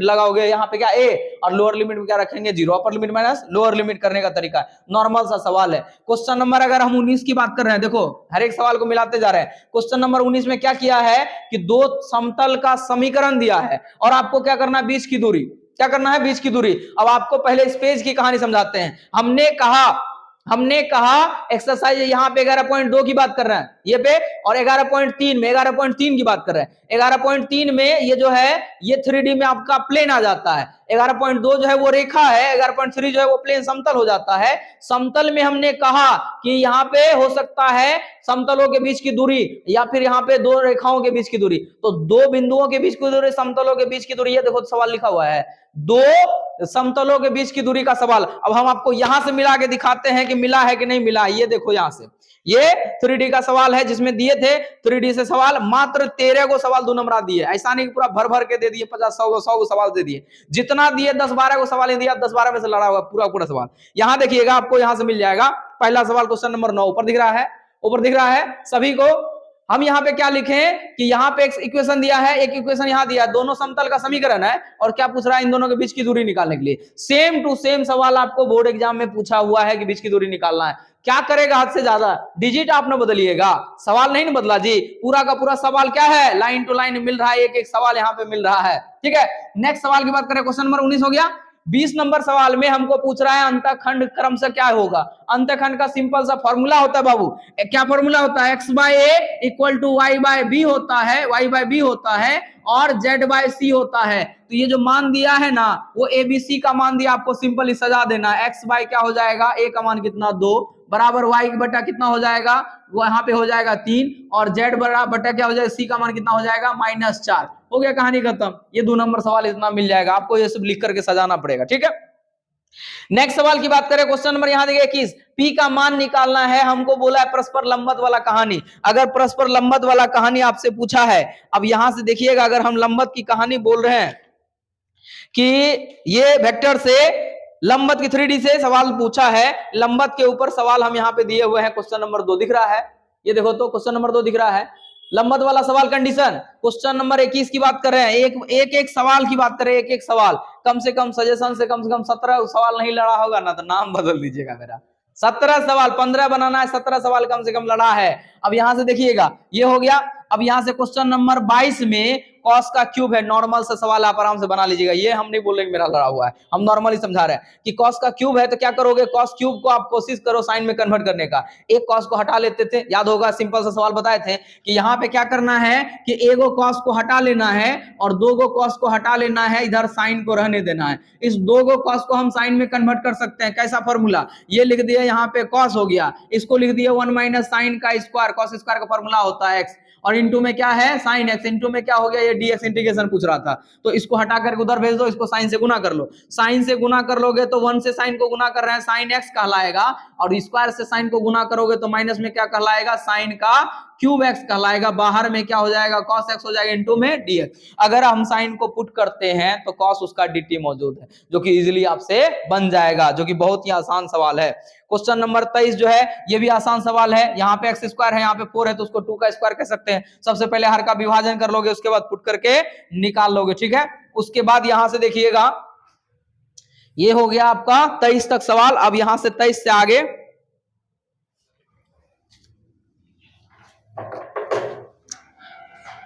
लगाओगे यहाँ पे क्या a, और लोअर लिमिट में क्या रखेंगे 0, upper limit minus lower limit करने का तरीका है, नॉर्मल सा सवाल है। क्वेश्चन नंबर अगर हम 19 की बात कर रहे हैं, देखो हर एक सवाल को मिलाते जा रहे हैं। क्वेश्चन नंबर 19 में क्या किया है कि दो समतल का समीकरण दिया है और आपको क्या करना है, बीच की दूरी, क्या करना है, बीच की दूरी। अब आपको पहले इस पेज की कहानी समझाते हैं। हमने कहा एक्सरसाइज यहाँ पे 11.2 की बात कर रहे हैं ये पे, और 11.3 में 11.3 की बात कर रहे हैं। 11.3 में ये जो है ये 3D में आपका प्लेन आ जाता है, 11.2 जो है वो रेखा है, 11.3 जो है वो प्लेन समतल हो जाता है। समतल में हमने कहा कि यहाँ पे हो सकता है समतलों के बीच की दूरी, या फिर यहाँ पे दो रेखाओं के बीच की दूरी, तो दो बिंदुओं के बीच की दूरी, समतलों के बीच की दूरी। ये देखो सवाल लिखा हुआ है, दो समतलों के बीच की दूरी का सवाल। अब हम आपको यहां से मिला के दिखाते हैं कि मिला है कि नहीं मिला। ये देखो यहां से, ये 3D का सवाल है, जिसमें दिए थे 3D से सवाल, मात्र 13 को सवाल 2 नंबर दिए। ऐसा नहीं पूरा भर भर के दे दिए, 50-100 सवाल दे दिए, जितना दिए 10-12 को सवाल दिया, 10-12 में से लड़ा हुआ पूरा सवाल। यहां देखिएगा, आपको यहां से मिल जाएगा। पहला सवाल क्वेश्चन नंबर 9 ऊपर दिख रहा है सभी को। हम यहाँ पे क्या लिखें कि यहाँ पे एक इक्वेशन दिया है, एक इक्वेशन यहाँ दिया है, दोनों समतल का समीकरण है, और क्या पूछ रहा है, इन दोनों के बीच की दूरी निकालने के लिए। सेम टू सेम सवाल आपको बोर्ड एग्जाम में पूछा हुआ है कि बीच की दूरी निकालना है। क्या करेगा हद से ज्यादा, डिजिट आप न बदलिएगा, सवाल नहीं न बदला जी, पूरा का पूरा सवाल क्या है, लाइन टू लाइन मिल रहा है, एक एक सवाल यहाँ पे मिल रहा है। ठीक है, नेक्स्ट सवाल की बात करें, क्वेश्चन नंबर 19 हो गया। 20 नंबर सवाल में हमको पूछ रहा है अंतःखंड क्रम से क्या होगा। अंतःखंड का सिंपल सा फॉर्मूला होता है बाबू, क्या फॉर्मूला होता है, x by a equal to y by b होता है, y बाय b होता है, और z बाय c होता है। तो ये जो मान दिया है ना, वो abc का मान दिया, आपको सिंपली सजा देना। x बाय क्या हो जाएगा, a का मान कितना 2, बराबर y बटा कितना हो जाएगा, वो यहाँ पे हो जाएगा 3 और z बटा क्या हो जाएगा, c का मान कितना हो जाएगा -4। हो गया, कहानी खत्म। ये 2 नंबर सवाल इतना मिल जाएगा आपको, ये सब लिख करके सजाना पड़ेगा, ठीक है। नेक्स्ट सवाल की बात करें, क्वेश्चन नंबर यहां देखिए 21, पी का मान निकालना है, हमको बोला है परस्पर लंबवत वाला कहानी। अगर परस्पर लंबवत वाला कहानी आपसे पूछा है, अब यहां से देखिएगा, अगर हम लंबवत की कहानी बोल रहे हैं कि ये वेक्टर से लंबवत की 3D से सवाल पूछा है, लंबवत के ऊपर सवाल हम यहाँ पे दिए हुए हैं, क्वेश्चन नंबर 2 दिख रहा है, ये देखो तो क्वेश्चन नंबर 2 दिख रहा है, लंबवत वाला सवाल कंडीशन। क्वेश्चन नंबर 21 की बात कर रहे हैं, एक सवाल की बात करें, एक सवाल, कम से कम सजेशन से कम 17 सवाल नहीं लड़ा होगा ना, तो नाम बदल दीजिएगा मेरा। 17 सवाल, 15 बनाना है, 17 सवाल कम से कम लड़ा है। अब यहां से देखिएगा, ये हो गया। अब यहां से क्वेश्चन नंबर 22 में कॉस का क्यूब है, नॉर्मल से सवाल आप आराम से बना लीजिएगा, ये हम नहीं बोल रहे मेरा लड़ा हुआ है, हम नॉर्मली समझा रहे हैं कि कॉस का क्यूब है तो क्या करोगे, कॉस क्यूब को आप कोशिश करो साइन में कन्वर्ट करने का। एक कॉस को हटा लेते थे, याद होगा, सिंपल सा सवाल बताए थे कि यहाँ पे क्या करना है कि एगो कॉस को हटा लेना है और 2 गो कॉस को हटा लेना है, इधर साइन को रहने देना है। इस 2 गो कॉस को हम साइन में कन्वर्ट कर सकते हैं, कैसा फॉर्मूला, ये लिख दिया यहाँ पे कॉस हो गया, इसको लिख दिया 1 माइनस साइन का स्क्वायर, कॉस स्क्वायर का फॉर्मूला होता है एक्स, और इनटू में क्या है साइन एक्स, इनटू में क्या हो गया, ये डीएक्स इंटीग्रेशन पूछ रहा था, तो इसको हटा करके उधर भेज दो, इसको साइन से गुना कर लो, साइन से गुना कर लोगे तो 1 से साइन को गुना कर रहे हैं, साइन एक्स कहलाएगा, और स्क्वायर से साइन को गुना करोगे तो माइनस में क्या कहलाएगा, साइन का क्यूब एक्स कहलाएगा, बाहर में क्या हो जाएगा, cos x हो जाएगा इनटू में dx। अगर हम साइन को पुट करते हैं तो cos उसका dt मौजूद है, जो कि इजीली आपसे बन जाएगा, जो कि बहुत ही आसान सवाल है। क्वेश्चन नंबर 23 जो है, ये भी आसान सवाल है, यहाँ पे एक्स स्क्वायर है, यहाँ पे 4 है, तो उसको 2 का स्क्वायर कह सकते हैं। सबसे पहले हर का विभाजन कर लोगे, उसके बाद पुट करके निकाल लोगे, ठीक है। उसके बाद यहां से देखिएगा, ये हो गया आपका 23 तक सवाल। अब यहां से 23 से आगे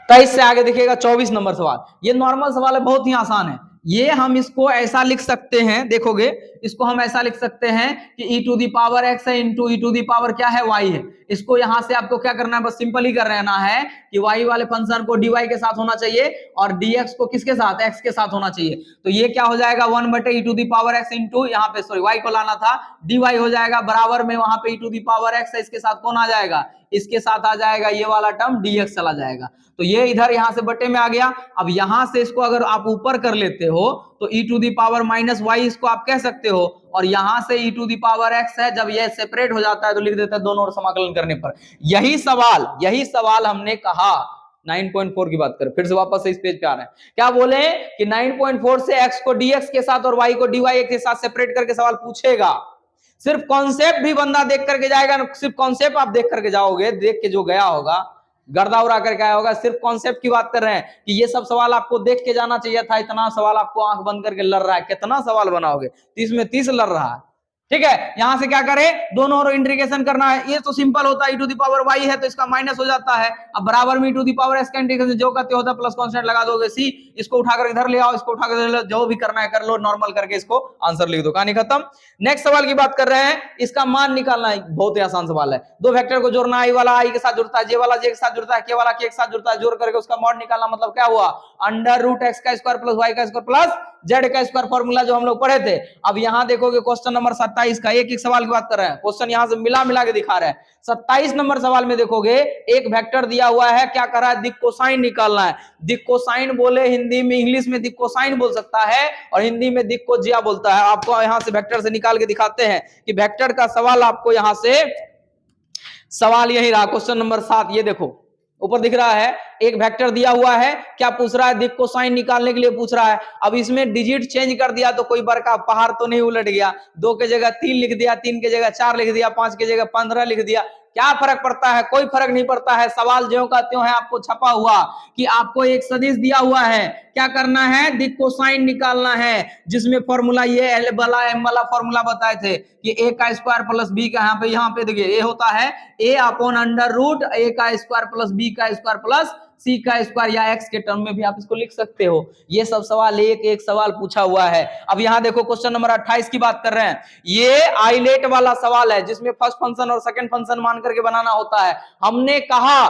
23 से आगे देखिएगा 24 नंबर सवाल, ये नॉर्मल सवाल है, बहुत ही आसान है। ये हम इसको ऐसा लिख सकते हैं, देखोगे इसको हम ऐसा लिख सकते हैं कि e to the power x है into e to the power क्या है y है। इसको यहां से आपको क्या करना है, बस सिंपल ही कर रहना है कि y वाले फंक्शन को dy के साथ होना चाहिए और dx को किसके साथ, x के साथ होना चाहिए। तो ये क्या हो जाएगा 1 बटे e to the power x into, यहाँ पे सॉरी y को लाना था, dy हो जाएगा बराबर में, वहां पे e to the power x है, इसके साथ कौन आ जाएगा, इसके साथ आ जाएगा ये वाला टर्म dx चला जाएगा, तो ये इधर यहां से बटे में आ गया। अब यहां से इसको अगर आप ऊपर कर लेते हो तो e to the power minus y इसको आप कह सकते हो, और यहां से e to the power x है, जब ये सेपरेट हो जाता है तो लिख देते हैं दोनों ओर समाकलन करने पर। यही सवाल हमने कहा 9.4 की बात करें, फिर से वापस से इस पेज पे आ रहे हैं, क्या बोले कि 9.4 से x को dx के साथ और y को dy के साथ सेपरेट करके सवाल पूछेगा। सिर्फ कॉन्सेप्ट भी बंदा देख करके जाएगा ना, सिर्फ कॉन्सेप्ट आप देख करके जाओगे, देख के जो गया होगा गर्दा उड़ा करके आया होगा। सिर्फ कॉन्सेप्ट की बात कर रहे हैं कि ये सब सवाल आपको देख के जाना चाहिए था, इतना सवाल आपको आंख बंद करके लड़ रहा है, कितना सवाल बनाओगे, 30 में 30 लड़ रहा है, ठीक है। यहां से क्या करें, दोनों ओर इंटीग्रेशन करना है, ये तो सिंपल होता है, e to the power y है तो इसका माइनस हो जाता है, अब बराबर में e to the power s का इंटीग्रेशन जो करते होता है प्लस कांस्टेंट लगा दोगे c, इसको उठाकर इधर ले आओ, इसको उठाकर इधर ले, जो भी करना है कर लो, नॉर्मल करके इसको आंसर लिख दो, कहानी खत्म। नेक्स्ट सवाल की बात कर रहे हैं, इसका मान निकालना है, बहुत ही आसान सवाल है। दो वेक्टर को जोड़ना, आई वाला आई के साथ जुड़ता है, जे वाला जे के साथ जुड़ता है, के वाला के साथ जुड़ता है, जोड़ करके उसका मॉड निकालना, मतलब क्या हुआ, अंडर रूट एक्स का स्क्वायर प्लस वाई का स्क्वायर प्लस जेड का स्क्वायर फॉर्मूला जो हम लोग पढ़े थे। अब यहां देखोगे क्वेश्चन नंबर 27 का, एक सवाल की बात कर रहे हैं, क्वेश्चन यहां से मिला के दिखा रहे हैं। 27 नंबर सवाल में देखोगे एक वेक्टर दिया हुआ है, क्या कर रहा है, दिक कोसाइन निकालना है। दिक कोसाइन बोले हिंदी में, इंग्लिश में दिक कोसाइन बोल सकता है और हिंदी में दिक को जिया बोलता है। आपको यहां से वेक्टर से निकाल के दिखाते हैं कि वेक्टर का सवाल आपको यहां से सवाल यही रहा, क्वेश्चन नंबर 7, ये देखो ऊपर दिख रहा है, एक वेक्टर दिया हुआ है, क्या पूछ रहा है, दिक कोसाइन निकालने के लिए पूछ रहा है। अब इसमें डिजिट चेंज कर दिया तो कोई बड़का पहाड़ तो नहीं उलट गया, 2 के जगह 3 लिख दिया, 3 के जगह 4 लिख दिया, 5 के जगह 15 लिख दिया, क्या फर्क पड़ता है, कोई फर्क नहीं पड़ता है। सवाल ज्यों का त्यों है, आपको छपा हुआ कि आपको एक सदिश दिया हुआ है, क्या करना है, दिक कोसाइन निकालना है, जिसमें फॉर्मूला ये एल वाला एम वाला फॉर्मूला बताए थे कि ए का स्क्वायर प्लस बी का, यहाँ पे देखिए ए होता है ए अपॉन अंडर रूट ए का स्क्वायर प्लस बी का स्क्वायर प्लस सी का स्क्वायर, या एक्स के टर्म में भी आप इसको लिख सकते हो। ये सब सवाल एक सवाल पूछा हुआ है। अब यहां देखो क्वेश्चन नंबर 28 की बात कर रहे हैं, ये आइलेट वाला सवाल है जिसमें फर्स्ट फंक्शन और सेकंड फंक्शन मान करके बनाना होता है। हमने कहा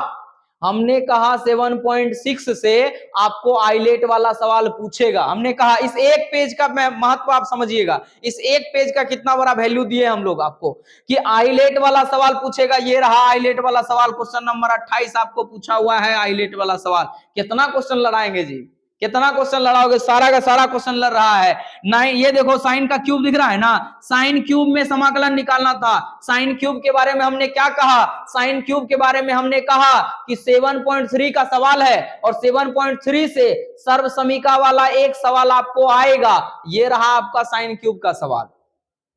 हमने कहा 7.6 से आपको आइलेट वाला सवाल पूछेगा। हमने कहा इस एक पेज का महत्व आप समझिएगा, इस एक पेज का कितना बड़ा वैल्यू दिए हम लोग आपको कि आइलेट वाला सवाल पूछेगा। ये रहा आइलेट वाला सवाल, क्वेश्चन नंबर 28 आपको पूछा हुआ है आइलेट वाला सवाल। कितना क्वेश्चन लड़ाएंगे जी, कितना क्वेश्चन लड़ाओगे? सारा का सारा क्वेश्चन लड़ रहा है। नाइन, ये देखो साइन का क्यूब दिख रहा है ना, साइन क्यूब में समाकलन निकालना था। साइन क्यूब के बारे में हमने क्या कहा? साइन क्यूब के बारे में हमने कहा कि 7.3 का सवाल है और 7.3 से सर्व समीका वाला एक सवाल आपको आएगा। ये रहा आपका साइन क्यूब का सवाल,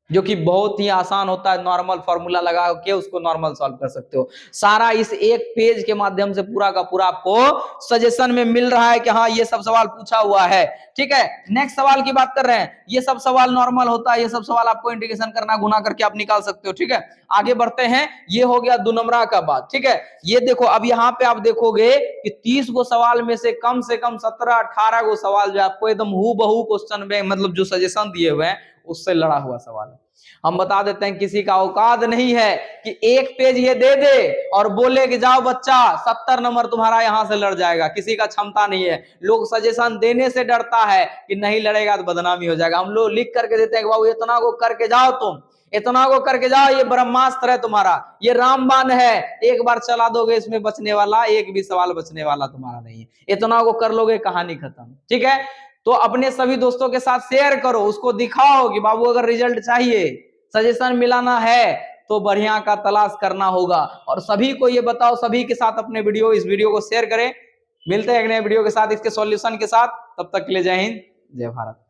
जो कि बहुत ही आसान होता है। नॉर्मल फॉर्मूला लगा के उसको नॉर्मल सॉल्व कर सकते हो। सारा इस एक पेज के माध्यम से पूरा का पूरा आपको सजेशन में मिल रहा है कि हाँ ये सब सवाल पूछा हुआ है। ठीक है, नेक्स्ट सवाल की बात कर रहे हैं। ये सब सवाल नॉर्मल होता है, ये सब सवाल आपको इंटीग्रेशन करना, गुना करके आप निकाल सकते हो। ठीक है, आगे बढ़ते हैं। ये हो गया 2 नंबरा का बात। ठीक है, ये देखो अब यहाँ पे आप देखोगे कि 30 गो सवाल में से कम 17-18 गो सवाल जो आपको एकदम हूबहू क्वेश्चन में, मतलब जो सजेशन दिए हुए हैं उससे लड़ा हुआ सवाल है। हम बता देते हैं, किसी का औकात नहीं है कि एक पेज ये दे दे और बोले कि जाओ बच्चा 70 नंबर तुम्हारा यहां से लड़ जाएगा। किसी का क्षमता नहीं है। लोग सजेशन देने से डरता है कि नहीं लड़ेगा तो बदनामी हो जाएगा। हम लोग लिख करके देते हैं कि बाबू इतना को करके जाओ, तुम इतना को करके जाओ, ये ब्रह्मास्त्र है तुम्हारा, ये रामबाण है, एक बार चला दोगे इसमें बचने वाला एक भी सवाल बचने वाला तुम्हारा नहीं है। इतना को कर लोगे, कहानी खत्म। ठीक है, तो अपने सभी दोस्तों के साथ शेयर करो, उसको दिखाओ कि बाबू अगर रिजल्ट चाहिए, सजेशन मिलाना है तो बढ़िया का तलाश करना होगा। और सभी को ये बताओ, सभी के साथ अपने इस वीडियो को शेयर करें। मिलते हैं एक नए वीडियो के साथ, इसके सॉल्यूशन के साथ। तब तक के लिए जय हिंद, जय भारत।